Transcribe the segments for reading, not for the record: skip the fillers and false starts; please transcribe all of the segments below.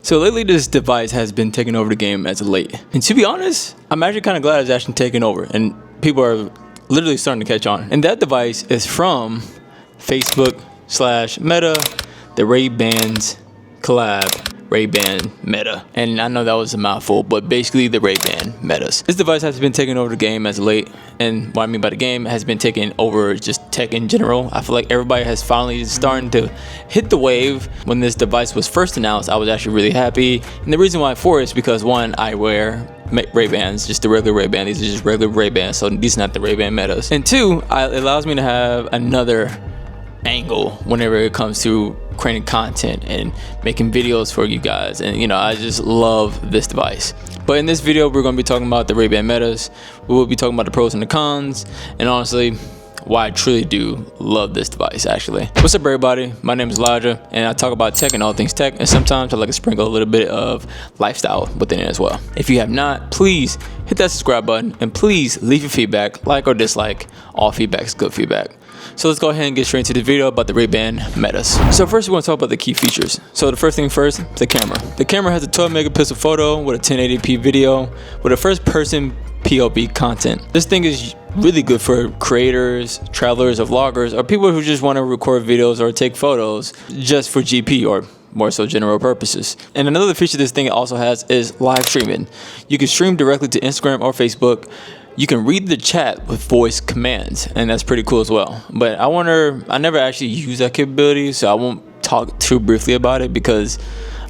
So lately this device has been taking over the game as of late. And to be honest, I'm actually kind of glad it's actually taking over and people are literally starting to catch on. And that device is from Facebook/Meta, the Ray-Bans collab. Ray-Ban Meta. And I know that was a mouthful, but basically the Ray-Ban Metas. This device has been taking over the game as of late, and what I mean by the game has been taking over just tech in general. I feel like everybody has finally starting to hit the wave. When this device was first announced, I was actually really happy, and the reason why for it is because one, I wear Ray-Bans, just the regular Ray-Ban. These are just regular Ray-Bans, so these are not the Ray-Ban Metas. And two, it allows me to have another angle whenever it comes to creating content and making videos for you guys, and I just love this device. But in this video we're going to be talking about the Ray-Ban Metas. We will be talking about the pros and the cons, and honestly why I truly do love this device actually. What's up everybody, my name is Elijah and I talk about tech and all things tech, and sometimes I like to sprinkle a little bit of lifestyle within it as well. If you have not, please hit that subscribe button and please leave your feedback, like or dislike. All feedback is good feedback. So let's go ahead and get straight into the video about the Ray-Ban Metas. So first we want to talk about the key features. So the first thing first, the camera. The camera has a 12 megapixel photo with a 1080p video with a first person POV content. This thing is really good for creators, travelers, or vloggers, or people who just want to record videos or take photos just for GP or more so general purposes. And another feature this thing also has is live streaming. You can stream directly to Instagram or Facebook. You can read the chat with voice commands, and that's pretty cool as well. But I never actually use that capability, so I won't talk too briefly about it because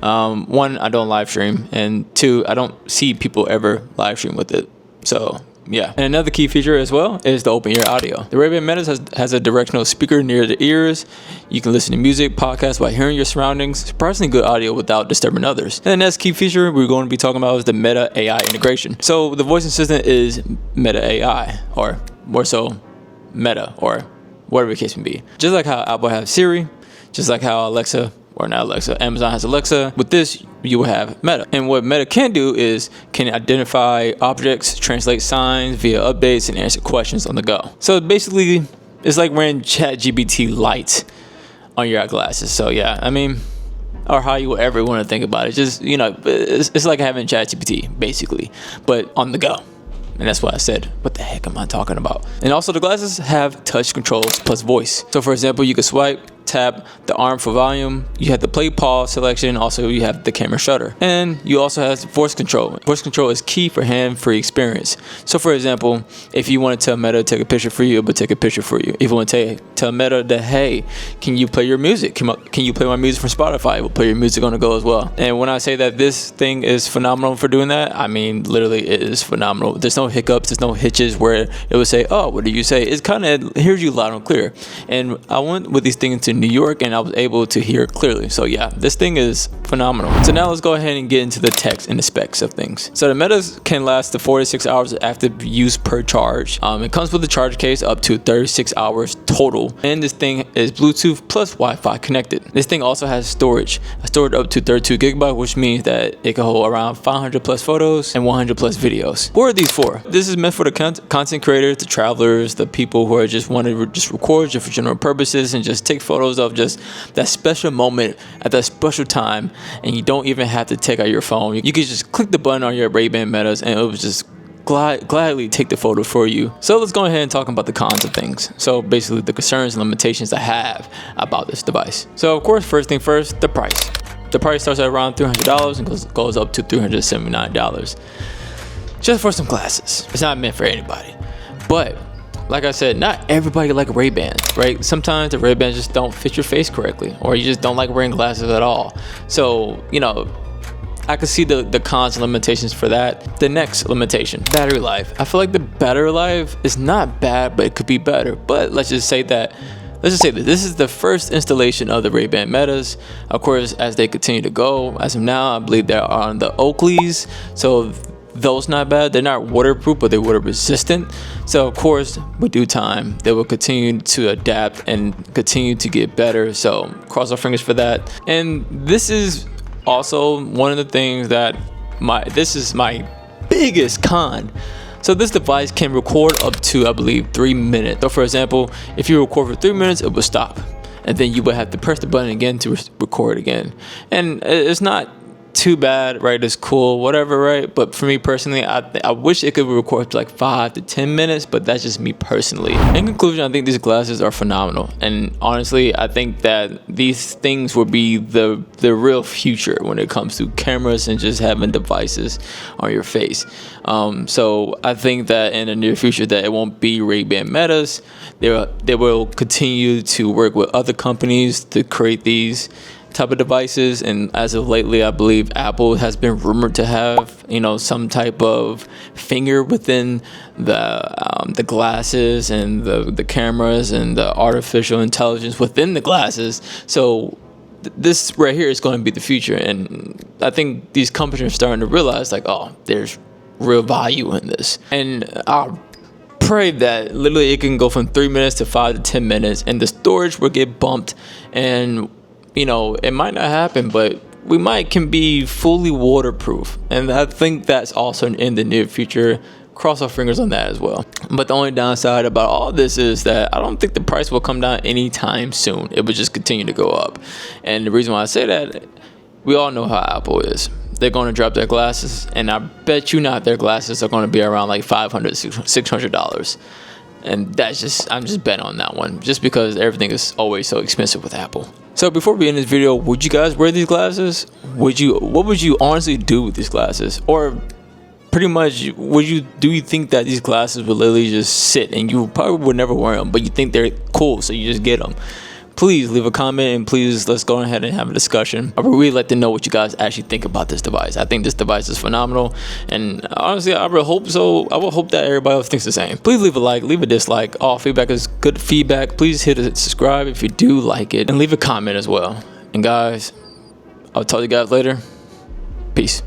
one, I don't live stream, and two, I don't see people ever live stream with it. So yeah. And another key feature as well is the open ear audio. The Ray-Ban Metas has a directional speaker near the ears. You can listen to music, podcasts while hearing your surroundings. Surprisingly good audio without disturbing others. And the next key feature we're going to be talking about is the Meta AI integration. So the voice assistant is Meta AI, or more so Meta, or whatever the case may be. Just like how Apple has Siri, just like how Amazon has Alexa. With this, you will have Meta. And what Meta can do is can identify objects, translate signs via updates, and answer questions on the go. So basically, it's like wearing ChatGPT Lite on your glasses. So yeah, I mean, or how you would ever want to think about it. Just, it's like having ChatGPT, basically, but on the go. And that's what I said. What the heck am I talking about? And also the glasses have touch controls plus voice. So for example, you can swipe, tap the arm for volume. You have the play pause selection. Also, you have the camera shutter. And you also have voice control. Voice control is key for hand-free experience. So for example, if you want to tell Meta to take a picture for you, it will take a picture for you. If you want to tell Meta that, hey, can you play your music? Can you play my music from Spotify? It will play your music on the go as well. And when I say that this thing is phenomenal for doing that, I mean literally it is phenomenal. There's no hiccups, there's no hitches where it would say, oh, what do you say? It's kind of hears you loud and clear. And I went with these things to New York and I was able to hear it clearly. So yeah, this thing is phenomenal. So now let's go ahead and get into the text and the specs of things. So the Metas can last to 4 to 6 hours of active use per charge. It comes with a charge case up to 36 hours total. And this thing is Bluetooth plus Wi-Fi connected. This thing also has storage up to 32 gigabytes, which means that it can hold around 500 plus photos and 100 plus videos. What are these for? This is meant for the content creators, the travelers, the people who are just want to just record just for general purposes and just take photos of just that special moment at that special time, and you don't even have to take out your phone. You can just click the button on your Ray-Ban Metas and it will just gladly take the photo for you. So let's go ahead and talk about the cons of things. So basically the concerns and limitations I have about this device. So of course, first thing first, the price. The price starts at around $300 and goes up to $379 just for some glasses. It's not meant for anybody, but like I said, not everybody like Ray-Bans, right? Sometimes the Ray-Bans just don't fit your face correctly, or you just don't like wearing glasses at all. So, I can see the cons and limitations for that. The next limitation, battery life. I feel like the battery life is not bad, but it could be better. But let's just say that this is the first installation of the Ray-Ban Metas. Of course, as they continue to go, as of now, I believe they're on the Oakleys. So those not bad. They're not waterproof, but they're water resistant. So of course, with due time, they will continue to adapt and continue to get better. So cross our fingers for that. And this is also one of the things that this is my biggest con. So this device can record up to, I believe, 3 minutes. So for example, if you record for 3 minutes, it will stop. And then you would have to press the button again to record again. And it's not too bad, right? It's cool, whatever, right? But for me personally, I wish it could record like 5 to 10 minutes, but that's just me personally. In conclusion, I think these glasses are phenomenal, and honestly, I think that these things will be the real future when it comes to cameras and just having devices on your face. So I think that in the near future that it won't be Ray-Ban Metas. They will continue to work with other companies to create these type of devices, and as of lately, I believe Apple has been rumored to have, you know, some type of finger within the glasses and the cameras and the artificial intelligence within the glasses. So this right here is going to be the future, and I think these companies are starting to realize like, oh, there's real value in this, and I pray that literally it can go from 3 minutes to 5 to 10 minutes, and the storage will get bumped, and you know, it might not happen, but we can be fully waterproof, and I think that's also in the near future. Cross our fingers on that as well. But the only downside about all this is that I don't think the price will come down anytime soon. It will just continue to go up, and the reason why I say that, we all know how Apple is. They're going to drop their glasses, and I bet you not their glasses are going to be around like $500, $600. And that's just, I'm just betting on that one, just because everything is always so expensive with Apple. So before we end this video, would you guys wear these glasses? What would you honestly do with these glasses? Or pretty much, do you think that these glasses would literally just sit and you probably would never wear them, but you think they're cool, so you just get them? Please leave a comment, and please let's go ahead and have a discussion. I would really like to know what you guys actually think about this device. I think this device is phenomenal, and honestly, I would hope so. I would hope that everybody else thinks the same. Please leave a like, leave a dislike. All feedback is good feedback. Please hit subscribe if you do like it, and leave a comment as well. And guys, I'll talk to you guys later. Peace.